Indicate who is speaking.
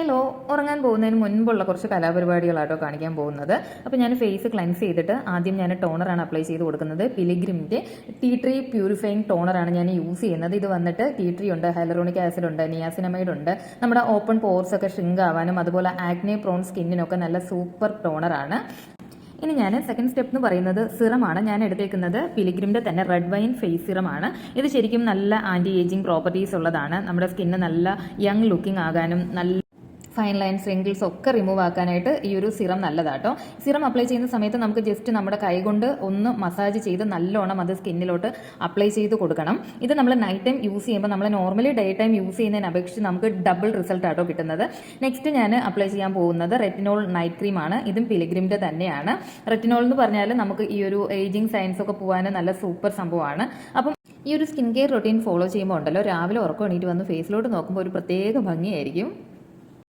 Speaker 1: Hello, ഉറങ്ങാൻ പോകുന്നതിന് മുൻപുള്ള കുറച്ച് കലാപരിപാടികളാട്ടോ കാണിക്കാൻ പോകുന്നത്. അപ്പോൾ ഞാൻ ഫേസ് ക്ലെൻസ് ചെയ്തിട്ട് ആദ്യം ഞാൻ ടോണറാണ് അപ്ലൈ ചെയ്ത് കൊടുക്കുന്നത്. പിലിഗ്രിമിൻ്റെ ടീ ട്രീ പ്യൂരിഫൈങ് ടോണറാണ് ഞാൻ യൂസ് ചെയ്യുന്നത്. ഇത് വന്നിട്ട് ടീ ട്രീ ഉണ്ട്, ഹൈലറോണിക് ആസിഡ് ഉണ്ട്, നിയാസിനമൈഡ് ഉണ്ട്. നമ്മുടെ ഓപ്പൺ പോർസ് ഒക്കെ ഷ്രിങ്ക് ആവാനും അതുപോലെ ആക്നെ പ്രോൺ സ്കിന്നിനൊക്കെ നല്ല സൂപ്പർ ടോണറാണ്. ഇനി ഞാൻ സെക്കൻഡ് സ്റ്റെപ്പ് എന്ന് പറയുന്നത് സിറമാണ്. ഞാൻ എടുത്തേക്കുന്നത് പിലിഗ്രിമിൻ്റെ തന്നെ റെഡ് വൈൻ ഫേസ് സിറമാണ്. ഇത് ശരിക്കും നല്ല ആൻറ്റി ഏജിങ് പ്രോപ്പർട്ടീസ് ഉള്ളതാണ്. നമ്മുടെ സ്കിന്ന് നല്ല യങ് ലുക്കിംഗ് ആകാനും നല്ല ഫൈൻ ലൈൻസ് റിങ്കിൾസ് ഒക്കെ റിമൂവ് ആക്കാനായിട്ട് ഈ ഒരു സിറം നല്ലതാട്ടോ. സിറം അപ്ലൈ ചെയ്യുന്ന സമയത്ത് നമുക്ക് ജസ്റ്റ് നമ്മുടെ കൈ കൊണ്ട് ഒന്ന് മസാജ് ചെയ്ത് നല്ലോണം അത് സ്കിന്നിലോട്ട് അപ്ലൈ ചെയ്ത് കൊടുക്കണം. ഇത് നമ്മൾ നൈറ്റ് ടൈം യൂസ് ചെയ്യുമ്പോൾ നമ്മൾ നോർമലി ഡേ ടൈം യൂസ് ചെയ്യുന്നതിന് അപേക്ഷിച്ച് നമുക്ക് ഡബിൾ റിസൾട്ട് ആട്ടോ കിട്ടുന്നത്. നെക്സ്റ്റ് ഞാൻ അപ്ലൈ ചെയ്യാൻ പോകുന്നത് റെറ്റിനോൾ നൈറ്റ് ക്രീമാണ്. ഇതും പിലിഗ്രിമിൻ്റെ തന്നെയാണ്. റെറ്റിനോൾ എന്ന് പറഞ്ഞാൽ നമുക്ക് ഈ ഒരു ഏജിങ് സയൻസ് ഒക്കെ പോകാൻ നല്ല സൂപ്പർ സംഭവമാണ്. അപ്പം ഈ ഒരു സ്കിൻ കെയർ റൊട്ടീൻ ഫോളോ ചെയ്യുമ്പോൾ ഉണ്ടല്ലോ, രാവിലെ ഉറക്കം എണീറ്റ് വന്ന് ഫേസിലോട്ട് നോക്കുമ്പോൾ ഒരു പ്രത്യേക ഭംഗിയായിരിക്കും.